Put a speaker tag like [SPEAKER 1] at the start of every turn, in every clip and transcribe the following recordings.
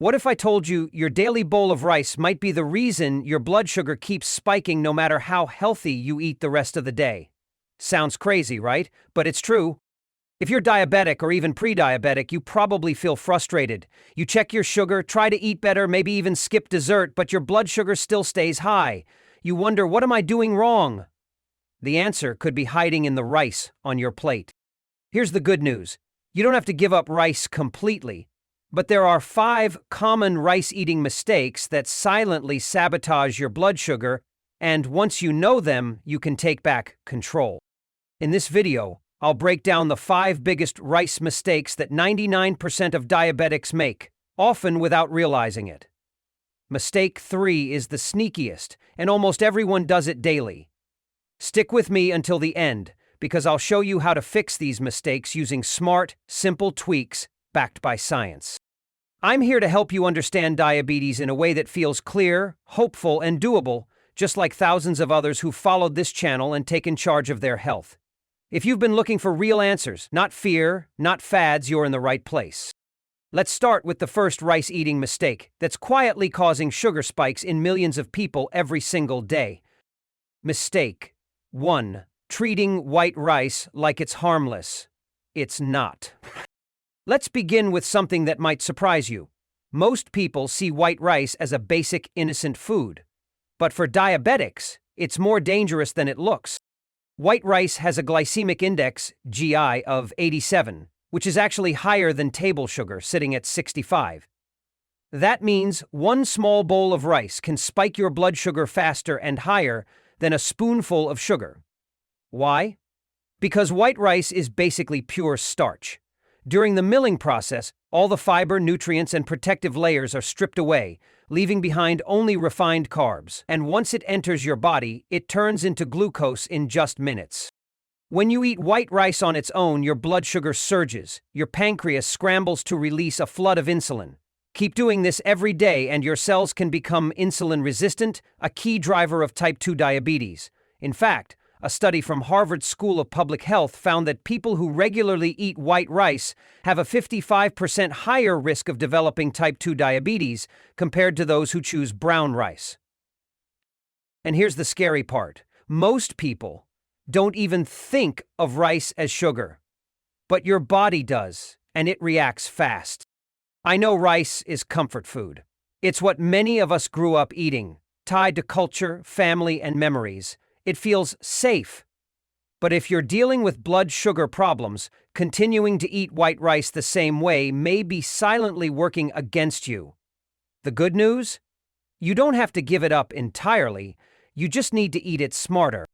[SPEAKER 1] What if I told you your daily bowl of rice might be the reason your blood sugar keeps spiking no matter how healthy you eat the rest of the day? Sounds crazy, right? But it's true. If you're diabetic or even pre-diabetic, you probably feel frustrated. You check your sugar, try to eat better, maybe even skip dessert, but your blood sugar still stays high. You wonder, what am I doing wrong? The answer could be hiding in the rice on your plate. Here's the good news. You don't have to give up rice completely. But there are 5 common rice-eating mistakes that silently sabotage your blood sugar, and once you know them, you can take back control. In this video, I'll break down the 5 biggest rice mistakes that 99% of diabetics make, often without realizing it. Mistake 3 is the sneakiest, and almost everyone does it daily. Stick with me until the end, because I'll show you how to fix these mistakes using smart, simple tweaks backed by science. I'm here to help you understand diabetes in a way that feels clear, hopeful, and doable, just like thousands of others who followed this channel and taken charge of their health. If you've been looking for real answers, not fear, not fads, you're in the right place. Let's start with the first rice-eating mistake that's quietly causing sugar spikes in millions of people every single day. Mistake 1. Treating white rice like it's harmless. It's not. Let's begin with something that might surprise you. Most people see white rice as a basic, innocent food. But for diabetics, it's more dangerous than it looks. White rice has a glycemic index, GI, of 87, which is actually higher than table sugar, sitting at 65. That means one small bowl of rice can spike your blood sugar faster and higher than a spoonful of sugar. Why? Because white rice is basically pure starch. During the milling process, all the fiber, nutrients, and protective layers are stripped away, leaving behind only refined carbs. And once it enters your body, it turns into glucose in just minutes. When you eat white rice on its own, your blood sugar surges. Your pancreas scrambles to release a flood of insulin. Keep doing this every day and your cells can become insulin resistant, a key driver of type 2 diabetes. In fact, a study from Harvard School of Public Health found that people who regularly eat white rice have a 55% higher risk of developing type 2 diabetes compared to those who choose brown rice. And here's the scary part. Most people don't even think of rice as sugar. But your body does, and it reacts fast. I know rice is comfort food. It's what many of us grew up eating, tied to culture, family, and memories. It feels safe. But if you're dealing with blood sugar problems, continuing to eat white rice the same way may be silently working against you. The good news? You don't have to give it up entirely, you just need to eat it smarter.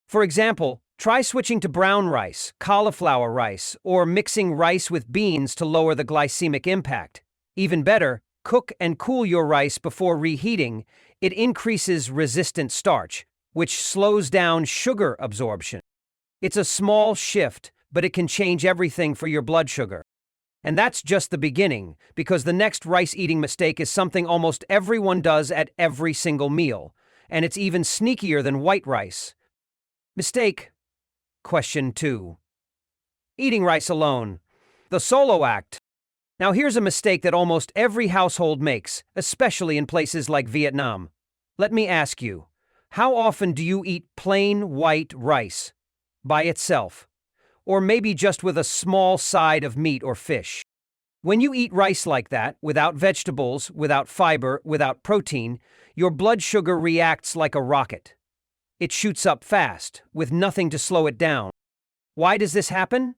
[SPEAKER 1] For example, try switching to brown rice, cauliflower rice, or mixing rice with beans to lower the glycemic impact. Even better, cook and cool your rice before reheating. It increases resistant starch, which slows down sugar absorption. It's a small shift, but it can change everything for your blood sugar. And that's just the beginning, because the next rice-eating mistake is something almost everyone does at every single meal, and it's even sneakier than white rice. Mistake question 2. Eating rice alone. The solo act. Now here's a mistake that almost every household makes, especially in places like Vietnam. Let me ask you, how often do you eat plain white rice by itself? Or maybe just with a small side of meat or fish? When you eat rice like that, without vegetables, without fiber, without protein, your blood sugar reacts like a rocket. It shoots up fast, with nothing to slow it down. Why does this happen?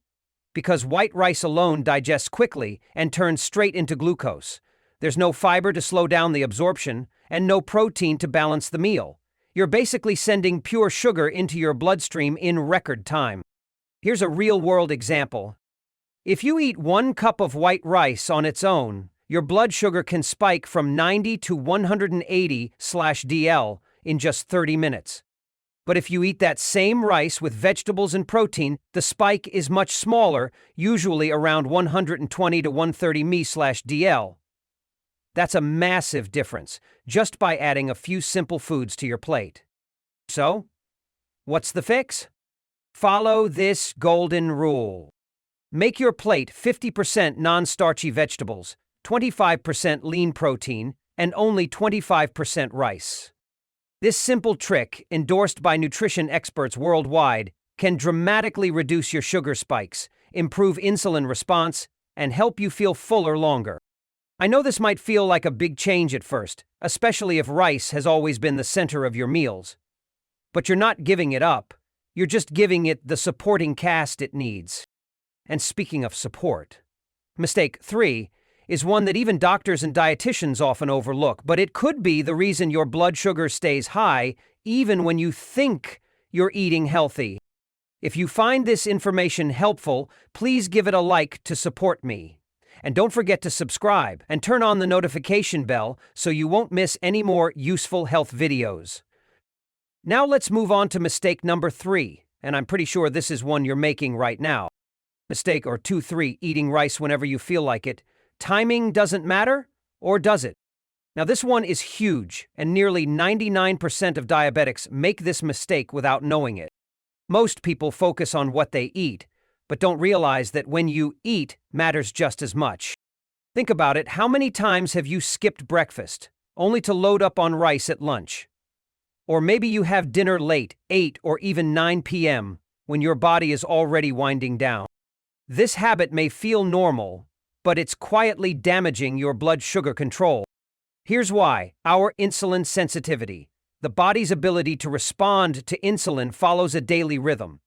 [SPEAKER 1] Because white rice alone digests quickly and turns straight into glucose. There's no fiber to slow down the absorption, and no protein to balance the meal. You're basically sending pure sugar into your bloodstream in record time. Here's a real-world example. If you eat 1 cup of white rice on its own, your blood sugar can spike from 90 to 180/DL in just 30 minutes. But if you eat that same rice with vegetables and protein, the spike is much smaller, usually around 120 to 130 mg/DL. That's a massive difference, just by adding a few simple foods to your plate. So, what's the fix? Follow this golden rule. Make your plate 50% non-starchy vegetables, 25% lean protein, and only 25% rice. This simple trick, endorsed by nutrition experts worldwide, can dramatically reduce your sugar spikes, improve insulin response, and help you feel fuller longer. I know this might feel like a big change at first, especially if rice has always been the center of your meals. But you're not giving it up, you're just giving it the supporting cast it needs. And speaking of support, mistake 3 is one that even doctors and dietitians often overlook, but it could be the reason your blood sugar stays high even when you think you're eating healthy. If you find this information helpful, please give it a like to support me. And don't forget to subscribe and turn on the notification bell so you won't miss any more useful health videos. Now let's move on to mistake number 3, and I'm pretty sure this is one you're making right now. Mistake or 2-3, eating rice whenever you feel like it. Timing doesn't matter, or does it? Now this one is huge, and nearly 99% of diabetics make this mistake without knowing it. Most people focus on what they eat, but don't realize that when you eat matters just as much. Think about it, how many times have you skipped breakfast, only to load up on rice at lunch? Or maybe you have dinner late, 8 or even 9 p.m., when your body is already winding down. This habit may feel normal, but it's quietly damaging your blood sugar control. Here's why. Our insulin sensitivity, the body's ability to respond to insulin, follows a daily rhythm.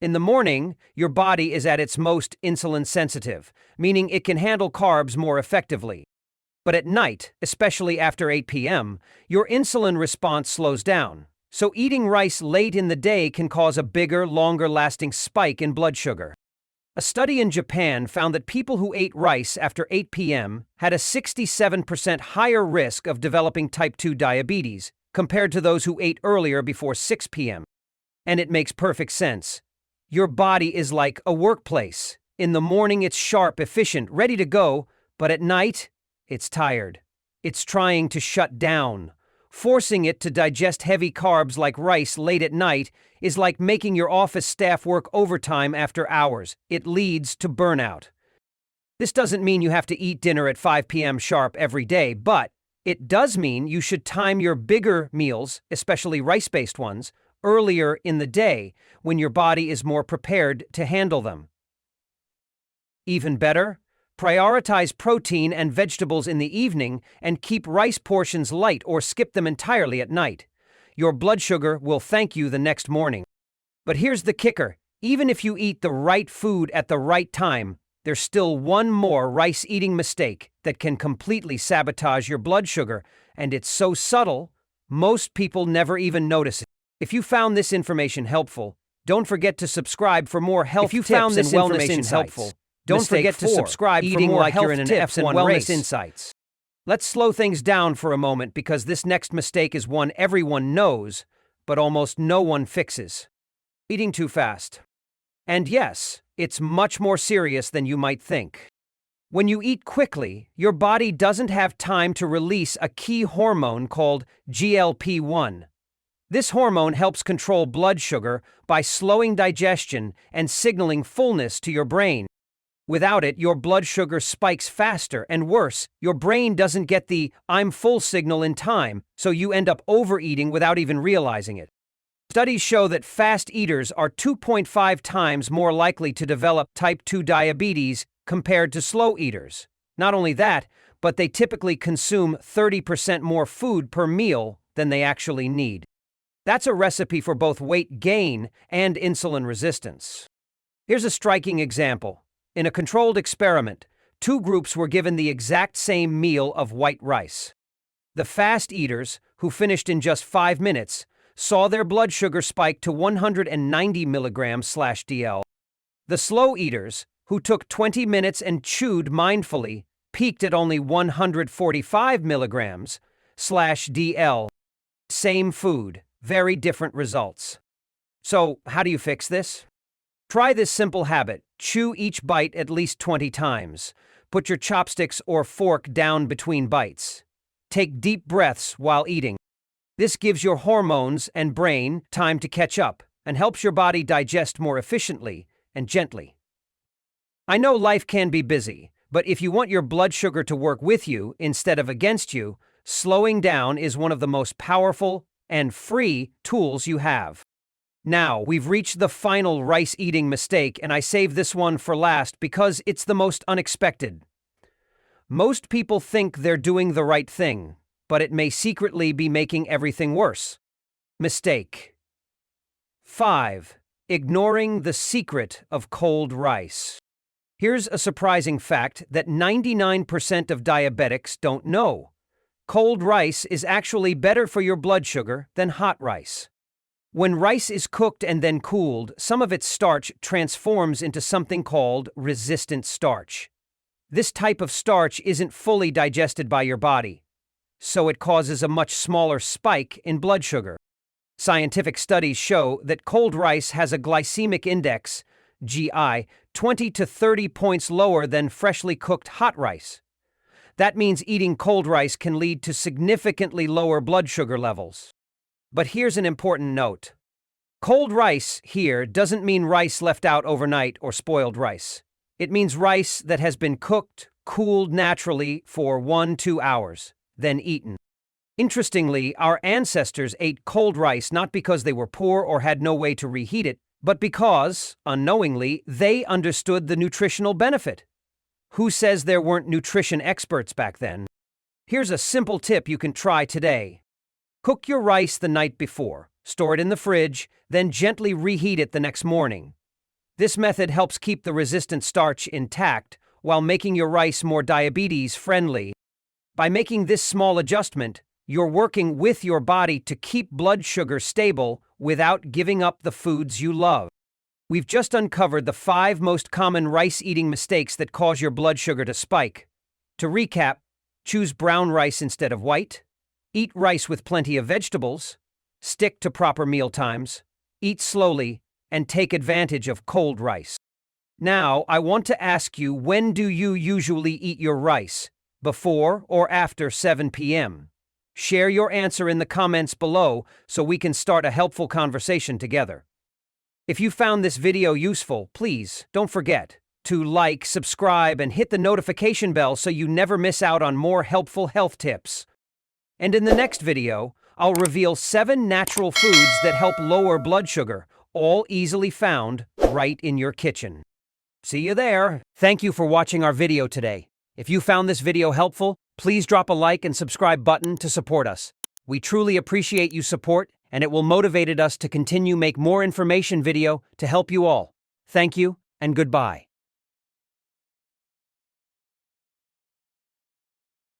[SPEAKER 1] In the morning, your body is at its most insulin sensitive, meaning it can handle carbs more effectively. But at night, especially after 8 p.m., your insulin response slows down. So eating rice late in the day can cause a bigger, longer-lasting spike in blood sugar. A study in Japan found that people who ate rice after 8 p.m. had a 67% higher risk of developing type 2 diabetes compared to those who ate earlier before 6 p.m. And it makes perfect sense. Your body is like a workplace. In the morning it's sharp, efficient, ready to go, but at night, it's tired. It's trying to shut down. Forcing it to digest heavy carbs like rice late at night is like making your office staff work overtime after hours. It leads to burnout. This doesn't mean you have to eat dinner at 5 p.m. sharp every day, but it does mean you should time your bigger meals, especially rice-based ones, earlier in the day when your body is more prepared to handle them. Even better, prioritize protein and vegetables in the evening and keep rice portions light or skip them entirely at night. Your blood sugar will thank you the next morning. But here's the kicker. Even if you eat the right food at the right time, there's still one more rice-eating mistake that can completely sabotage your blood sugar, and it's so subtle, most people never even notice it. If you found this information helpful, don't forget to subscribe for more health tips and wellness insights. Don't forget to subscribe for more health tips and wellness insights. Let's slow things down for a moment because this next mistake is one everyone knows, but almost no one fixes. Eating too fast. And yes, it's much more serious than you might think. When you eat quickly, your body doesn't have time to release a key hormone called GLP-1. This hormone helps control blood sugar by slowing digestion and signaling fullness to your brain. Without it, your blood sugar spikes faster, and worse, your brain doesn't get the "I'm full" signal in time, so you end up overeating without even realizing it. Studies show that fast eaters are 2.5 times more likely to develop type 2 diabetes compared to slow eaters. Not only that, but they typically consume 30% more food per meal than they actually need. That's a recipe for both weight gain and insulin resistance. Here's a striking example. In a controlled experiment, 2 groups were given the exact same meal of white rice. The fast eaters, who finished in just 5 minutes, saw their blood sugar spike to 190 mg/dl. The slow eaters, who took 20 minutes and chewed mindfully, peaked at only 145 mg/dl. Same food, very different results. So, how do you fix this? Try this simple habit. Chew each bite at least 20 times. Put your chopsticks or fork down between bites. Take deep breaths while eating. This gives your hormones and brain time to catch up and helps your body digest more efficiently and gently. I know life can be busy, But if you want your blood sugar to work with you instead of against you, slowing down is one of the most powerful and free tools you have. Now, we've reached the final rice-eating mistake, and I saved this one for last because it's the most unexpected. Most people think they're doing the right thing, but it may secretly be making everything worse. Mistake 5. Ignoring the secret of cold rice. Here's a surprising fact that 99% of diabetics don't know. Cold rice is actually better for your blood sugar than hot rice. When rice is cooked and then cooled, some of its starch transforms into something called resistant starch. This type of starch isn't fully digested by your body, so it causes a much smaller spike in blood sugar. Scientific studies show that cold rice has a glycemic index, GI, 20 to 30 points lower than freshly cooked hot rice. That means eating cold rice can lead to significantly lower blood sugar levels. But here's an important note. Cold rice here doesn't mean rice left out overnight or spoiled rice. It means rice that has been cooked, cooled naturally for 1-2 hours, then eaten. Interestingly, our ancestors ate cold rice not because they were poor or had no way to reheat it, but because, unknowingly, they understood the nutritional benefit. Who says there weren't nutrition experts back then? Here's a simple tip you can try today. Cook your rice the night before, store it in the fridge, then gently reheat it the next morning. This method helps keep the resistant starch intact while making your rice more diabetes-friendly. By making this small adjustment, you're working with your body to keep blood sugar stable without giving up the foods you love. We've just uncovered the 5 most common rice-eating mistakes that cause your blood sugar to spike. To recap, choose brown rice instead of white. Eat rice with plenty of vegetables, stick to proper meal times, eat slowly, and take advantage of cold rice. Now, I want to ask you, when do you usually eat your rice? Before or after 7 p.m.? Share your answer in the comments below so we can start a helpful conversation together. If you found this video useful, please don't forget to like, subscribe, and hit the notification bell so you never miss out on more helpful health tips. And in the next video, I'll reveal 7 natural foods that help lower blood sugar, all easily found right in your kitchen. See you there. Thank you for watching our video today. If you found this video helpful, please drop a like and subscribe button to support us. We truly appreciate your support, and it will motivate us to continue make more information video to help you all. Thank you, and goodbye.